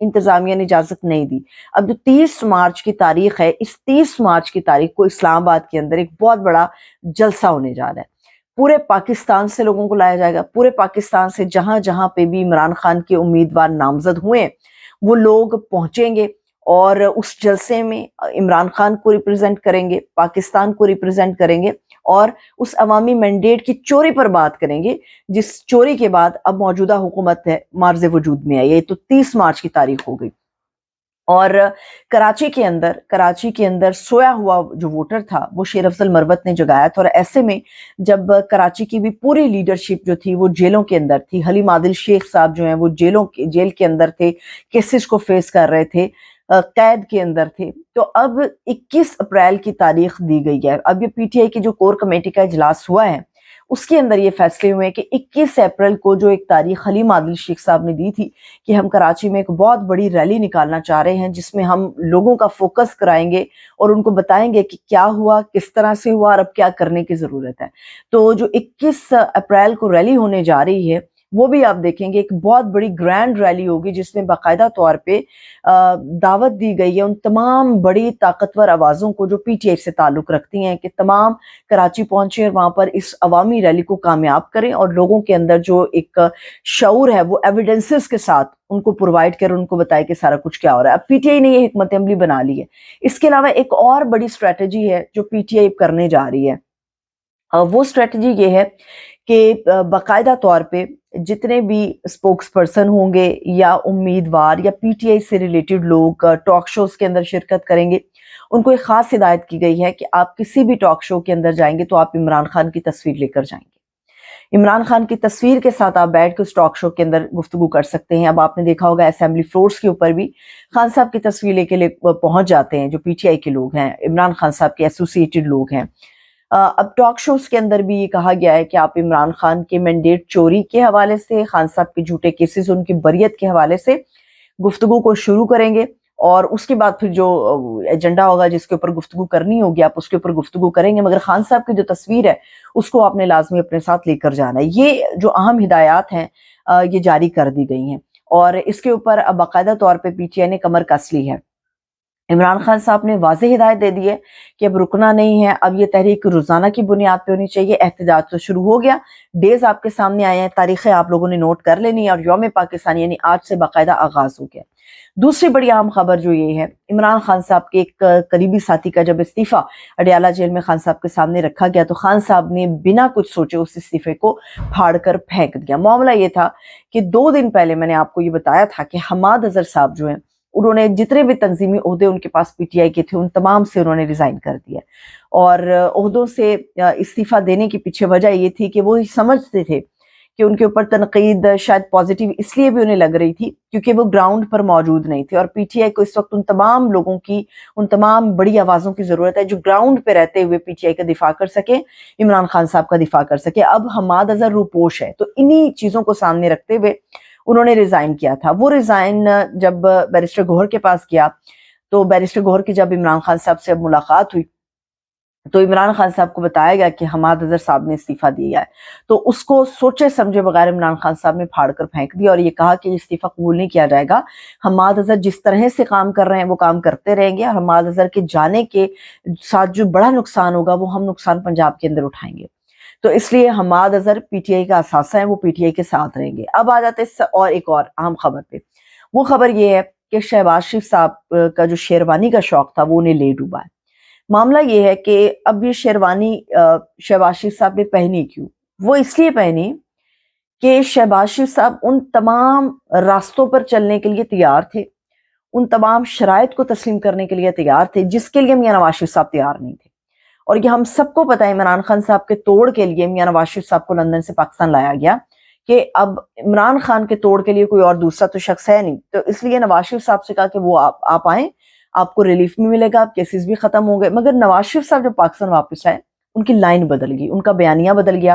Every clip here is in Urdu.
انتظامیہ نے اجازت نہیں دی. اب جو 30 مارچ کی تاریخ ہے، اس 30 مارچ کی تاریخ کو اسلام آباد کے اندر ایک بہت بڑا جلسہ ہونے جا رہا ہے. پورے پاکستان سے لوگوں کو لایا جائے گا، پورے پاکستان سے جہاں جہاں پہ بھی عمران خان کے امیدوار نامزد ہوئے ہیں وہ لوگ پہنچیں گے اور اس جلسے میں عمران خان کو ریپرزینٹ کریں گے، پاکستان کو ریپرزینٹ کریں گے اور اس عوامی مینڈیٹ کی چوری پر بات کریں گے جس چوری کے بعد اب موجودہ حکومت ہے معرض وجود میں آئی. یہ تو 30 مارچ کی تاریخ ہو گئی. اور کراچی کے اندر سویا ہوا جو ووٹر تھا وہ شیر افضل مروت نے جگایا تھا. اور ایسے میں جب کراچی کی بھی پوری لیڈرشپ جو تھی وہ جیلوں کے اندر تھی، حلیم عادل شیخ صاحب جو ہیں وہ جیل کے اندر تھے، کیسز کو فیس کر رہے تھے، قید کے اندر تھے. تو اب 21 اپریل کی تاریخ دی گئی ہے. اب یہ پی ٹی آئی کی جو کور کمیٹی کا اجلاس ہوا ہے اس کے اندر یہ فیصلے ہوئے کہ 21 اپریل کو جو ایک تاریخ حلیم عادل شیخ صاحب نے دی تھی کہ ہم کراچی میں ایک بہت بڑی ریلی نکالنا چاہ رہے ہیں جس میں ہم لوگوں کا فوکس کرائیں گے اور ان کو بتائیں گے کہ کیا ہوا، کس طرح سے ہوا اور اب کیا کرنے کی ضرورت ہے. تو جو 21 اپریل کو ریلی ہونے جا رہی ہے وہ بھی آپ دیکھیں گے ایک بہت بڑی گرینڈ ریلی ہوگی جس میں باقاعدہ طور پہ دعوت دی گئی ہے ان تمام بڑی طاقتور آوازوں کو جو پی ٹی آئی سے تعلق رکھتی ہیں کہ تمام کراچی پہنچیں اور وہاں پر اس عوامی ریلی کو کامیاب کریں اور لوگوں کے اندر جو ایک شعور ہے وہ ایویڈنسز کے ساتھ ان کو پرووائڈ کریں، ان کو بتائے کہ سارا کچھ کیا ہو رہا ہے. اب پی ٹی آئی نے یہ حکمت عملی بنا لی ہے. اس کے علاوہ ایک اور بڑی اسٹریٹجی ہے جو پی ٹی آئی کرنے جا رہی ہے. وہ اسٹریٹجی یہ ہے کہ باقاعدہ طور پہ جتنے بھی اسپوکس پرسن ہوں گے یا امیدوار یا پی ٹی آئی سے ریلیٹڈ لوگ ٹاک شوز کے اندر شرکت کریں گے ان کو ایک خاص ہدایت کی گئی ہے کہ آپ کسی بھی ٹاک شو کے اندر جائیں گے تو آپ عمران خان کی تصویر لے کر جائیں گے. عمران خان کی تصویر کے ساتھ آپ بیٹھ کے اس ٹاک شو کے اندر گفتگو کر سکتے ہیں. اب آپ نے دیکھا ہوگا اسمبلی فلورس کے اوپر بھی خان صاحب کی تصویر لے کے پہنچ جاتے ہیں جو پی ٹی آئی کے لوگ ہیں، عمران خان صاحب کے ایسوسیٹڈ لوگ ہیں. اب ٹاک شوز کے اندر بھی یہ کہا گیا ہے کہ آپ عمران خان کے مینڈیٹ چوری کے حوالے سے، خان صاحب کے جھوٹے کیسز ان کی بریت کے حوالے سے گفتگو کو شروع کریں گے اور اس کے بعد پھر جو ایجنڈا ہوگا جس کے اوپر گفتگو کرنی ہوگی آپ اس کے اوپر گفتگو کریں گے، مگر خان صاحب کی جو تصویر ہے اس کو آپ نے لازمی اپنے ساتھ لے کر جانا ہے. یہ جو اہم ہدایات ہیں یہ جاری کر دی گئی ہیں اور اس کے اوپر اب باقاعدہ طور پہ پی ٹی آئی نے کمر کس لی ہے. عمران خان صاحب نے واضح ہدایت دے دی ہے کہ اب رکنا نہیں ہے، اب یہ تحریک روزانہ کی بنیاد پہ ہونی چاہیے. احتجاج تو شروع ہو گیا، ڈیز آپ کے سامنے آئے ہیں، تاریخیں آپ لوگوں نے نوٹ کر لینی ہے اور یوم پاکستان یعنی آج سے باقاعدہ آغاز ہو گیا. دوسری بڑی اہم خبر جو یہ ہے، عمران خان صاحب کے ایک قریبی ساتھی کا جب استعفیٰ اڈیالہ جیل میں خان صاحب کے سامنے رکھا گیا تو خان صاحب نے بنا کچھ سوچے اس استعفے کو پھاڑ کر پھینک دیا. معاملہ یہ تھا کہ 2 دن پہلے میں نے آپ کو یہ بتایا تھا کہ حماد اظہر صاحب جو ہیں انہوں نے جتنے بھی تنظیمی عہدے ان کے پاس پی ٹی آئی کے تھے ان تمام سے انہوں نے ریزائن کر دیا اور عہدوں سے استعفیٰ دینے کی پیچھے وجہ یہ تھی کہ وہ سمجھتے تھے کہ ان کے اوپر تنقید شاید پازیٹیو اس لیے بھی انہیں لگ رہی تھی کیونکہ وہ گراؤنڈ پر موجود نہیں تھے اور پی ٹی آئی کو اس وقت ان تمام لوگوں کی، ان تمام بڑی آوازوں کی ضرورت ہے جو گراؤنڈ پہ رہتے ہوئے پی ٹی آئی کا دفاع کر سکے، عمران خان صاحب کا دفاع کر سکے. اب حماد اظہر روپوش ہے تو انہی چیزوں کو سامنے رکھتے ہوئے انہوں نے ریزائن کیا تھا. وہ ریزائن جب بیرسٹر گوہر کے پاس گیا تو بیرسٹر گوہر کی جب عمران خان صاحب سے اب ملاقات ہوئی تو عمران خان صاحب کو بتایا گیا کہ حماد اظہر صاحب نے استعفیٰ دیا ہے. تو اس کو سوچے سمجھے بغیر عمران خان صاحب نے پھاڑ کر پھینک دیا اور یہ کہا کہ استعفیٰ قبول نہیں کیا جائے گا. حماد اظہر جس طرح سے کام کر رہے ہیں وہ کام کرتے رہیں گے اور حماد اظہر کے جانے کے ساتھ جو بڑا نقصان ہوگا وہ ہم نقصان پنجاب کے اندر اٹھائیں گے. تو اس لیے Hammad Azhar P T I کا اثاثہ ہیں، وہ پی ٹی آئی کے ساتھ رہیں گے. اب آ جاتے ہیں اور ایک اور اہم خبر پہ. وہ خبر یہ ہے کہ شہباز شریف صاحب کا جو شیروانی کا شوق تھا وہ انہیں لے ڈوبا ہے. معاملہ یہ ہے کہ اب یہ شیروانی شہباز شریف صاحب نے پہنی کیوں؟ وہ اس لیے پہنی کہ شہباز شریف صاحب ان تمام راستوں پر چلنے کے لیے تیار تھے، ان تمام شرائط کو تسلیم کرنے کے لیے تیار تھے جس کے لیے میاں نواز شریف صاحب تیار نہیں تھے. اور یہ ہم سب کو پتہ ہے عمران خان صاحب کے توڑ کے لیے میاں نواز شریف صاحب کو لندن سے پاکستان لایا گیا کہ اب عمران خان کے توڑ کے لیے کوئی اور دوسرا تو شخص ہے نہیں. تو اس لیے نواز شریف صاحب سے کہا کہ وہ آپ آئیں، آپ کو ریلیف بھی ملے گا، آپ کیسز بھی ختم ہوں گے. مگر نواز شریف صاحب جب پاکستان واپس آئے ان کی لائن بدل گئی، ان کا بیانیہ بدل گیا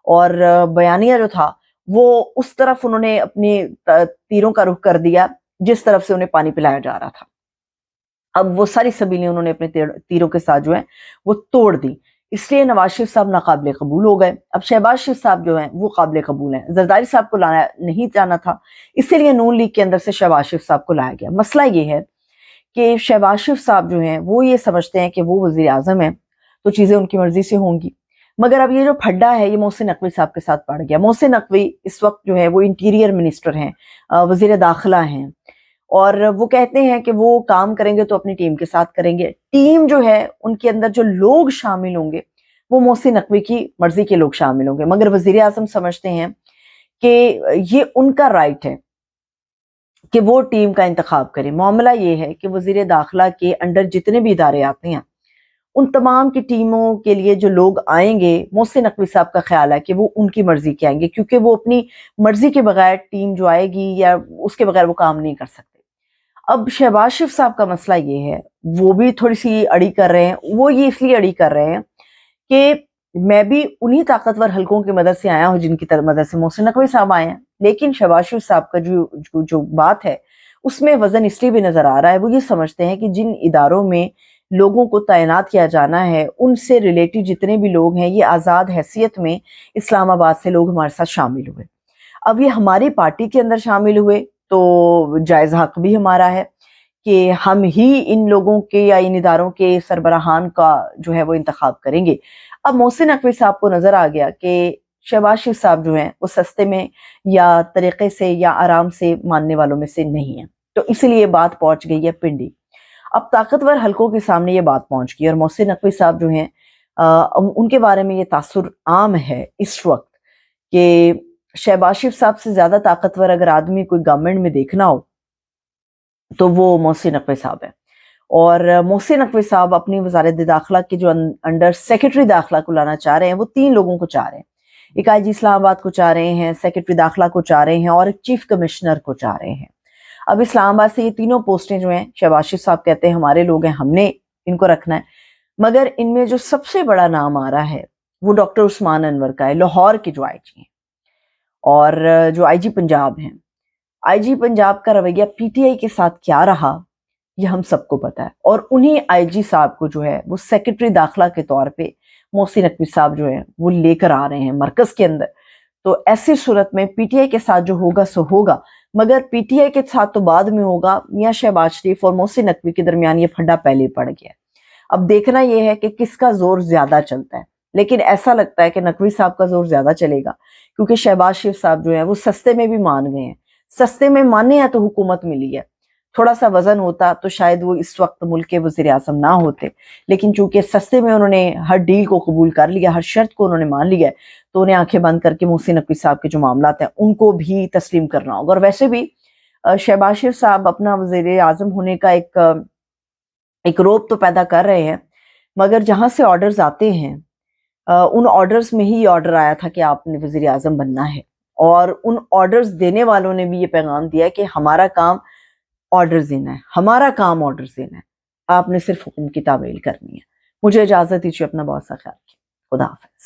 اور بیانیہ جو تھا وہ اس طرف انہوں نے اپنے تیروں کا رخ کر دیا جس طرف سے انہیں پانی پلایا جا رہا تھا. اب وہ ساری سبیلیں انہوں نے اپنے تیروں کے ساتھ جو ہیں وہ توڑ دی. اس لیے نواز شریف صاحب ناقابل قبول ہو گئے. اب شہباز شریف صاحب جو ہیں وہ قابل قبول ہیں. زرداری صاحب کو لانا نہیں جانا تھا, اسی لیے نون لیگ کے اندر سے شہباز شریف صاحب کو لایا گیا. مسئلہ یہ ہے کہ شہباز شریف صاحب جو ہیں وہ یہ سمجھتے ہیں کہ وہ وزیر اعظم ہیں تو چیزیں ان کی مرضی سے ہوں گی, مگر اب یہ جو پھڈا ہے یہ محسن نقوی صاحب کے ساتھ پڑ گیا. محسن نقوی اس وقت جو ہے وہ انٹیریئر منسٹر ہیں, وزیر داخلہ ہیں, اور وہ کہتے ہیں کہ وہ کام کریں گے تو اپنی ٹیم کے ساتھ کریں گے. ٹیم جو ہے ان کے اندر جو لوگ شامل ہوں گے وہ محسن نقوی کی مرضی کے لوگ شامل ہوں گے, مگر وزیر اعظم سمجھتے ہیں کہ یہ ان کا رائٹ ہے کہ وہ ٹیم کا انتخاب کرے. معاملہ یہ ہے کہ وزیر داخلہ کے انڈر جتنے بھی ادارے آتے ہیں ان تمام کی ٹیموں کے لیے جو لوگ آئیں گے, محسن نقوی صاحب کا خیال ہے کہ وہ ان کی مرضی کے آئیں گے, کیونکہ وہ اپنی مرضی کے بغیر ٹیم جو آئے گی یا اس کے بغیر وہ کام نہیں کر سکتے. اب شہباز شریف صاحب کا مسئلہ یہ ہے, وہ بھی تھوڑی سی اڑی کر رہے ہیں. وہ یہ اس لیے اڑی کر رہے ہیں کہ میں بھی انہی طاقتور حلقوں کی مدد سے آیا ہوں جن کی مدد سے محسن نقوی صاحب آئے ہیں, لیکن شہباز شریف صاحب کا جو بات ہے اس میں وزن اس لیے بھی نظر آ رہا ہے. وہ یہ سمجھتے ہیں کہ جن اداروں میں لوگوں کو تعینات کیا جانا ہے ان سے ریلیٹڈ جتنے بھی لوگ ہیں یہ آزاد حیثیت میں اسلام آباد سے لوگ ہمارے ساتھ شامل ہوئے. اب یہ ہماری پارٹی کے اندر شامل ہوئے تو جائز حق بھی ہمارا ہے کہ ہم ہی ان لوگوں کے یا ان اداروں کے سربراہان کا جو ہے وہ انتخاب کریں گے. اب محسن نقوی صاحب کو نظر آ گیا کہ شہباز شریف صاحب جو ہیں وہ سستے میں یا طریقے سے یا آرام سے ماننے والوں میں سے نہیں ہیں, تو اس لیے بات پہنچ گئی ہے پنڈی. اب طاقتور حلقوں کے سامنے یہ بات پہنچ گئی اور محسن نقوی صاحب جو ہیں ان کے بارے میں یہ تاثر عام ہے اس وقت کہ شہباز شریف صاحب سے زیادہ طاقتور اگر آدمی کوئی گورنمنٹ میں دیکھنا ہو تو وہ محسن نقوی صاحب ہے. اور محسن نقوی صاحب اپنی وزارت داخلہ کے جو انڈر سیکرٹری داخلہ کو لانا چاہ رہے ہیں وہ 3 لوگوں کو چاہ رہے ہیں. ایک آئی جی اسلام آباد کو چاہ رہے ہیں, سیکرٹری داخلہ کو چاہ رہے ہیں اور ایک چیف کمشنر کو چاہ رہے ہیں. اب اسلام آباد سے یہ تینوں پوسٹیں جو ہیں شہباز شریف صاحب کہتے ہیں ہمارے لوگ ہیں, ہم نے ان کو رکھنا ہے, مگر ان میں جو سب سے بڑا نام آ رہا ہے وہ ڈاکٹر عثمان انور کا ہے, لاہور کے جو آئی جی ہیں اور جو آئی جی پنجاب ہیں. آئی جی پنجاب کا رویہ پی ٹی آئی کے ساتھ کیا رہا یہ ہم سب کو پتا ہے, اور انہی آئی جی صاحب کو جو ہے وہ سیکرٹری داخلہ کے طور پہ محسن نقوی صاحب جو ہیں وہ لے کر آ رہے ہیں مرکز کے اندر. تو ایسی صورت میں پی ٹی آئی کے ساتھ جو ہوگا سو ہوگا, مگر پی ٹی آئی کے ساتھ تو بعد میں ہوگا. میاں شہباز شریف اور محسن نقوی کے درمیان یہ پھڈا پہلے پڑ گیا. اب دیکھنا یہ ہے کہ کس کا زور زیادہ چلتا ہے, لیکن ایسا لگتا ہے کہ نقوی صاحب کا زور زیادہ چلے گا, کیونکہ شہباز شریف صاحب جو ہیں وہ سستے میں بھی مان گئے ہیں. سستے میں مانے ہیں تو حکومت ملی ہے, تھوڑا سا وزن ہوتا تو شاید وہ اس وقت ملک کے وزیر اعظم نہ ہوتے, لیکن چونکہ سستے میں انہوں نے ہر ڈیل کو قبول کر لیا, ہر شرط کو انہوں نے مان لیا ہے, تو انہیں آنکھیں بند کر کے محسن نقوی صاحب کے جو معاملات ہیں ان کو بھی تسلیم کرنا ہوگا. اور ویسے بھی شہباز شریف صاحب اپنا وزیر اعظم ہونے کا ایک روب تو پیدا کر رہے ہیں, مگر جہاں سے آرڈرز آتے ہیں ان آرڈرز میں ہی آرڈر آیا تھا کہ آپ نے وزیر اعظم بننا ہے, اور ان آرڈرز دینے والوں نے بھی یہ پیغام دیا کہ ہمارا کام آرڈرز دینا ہے, ہمارا کام آرڈرز دینا ہے, آپ نے صرف حکم کی تعمیل کرنی ہے. مجھے اجازت دیجیے, اپنا بہت سا خیال رکھیے. خدا حافظ.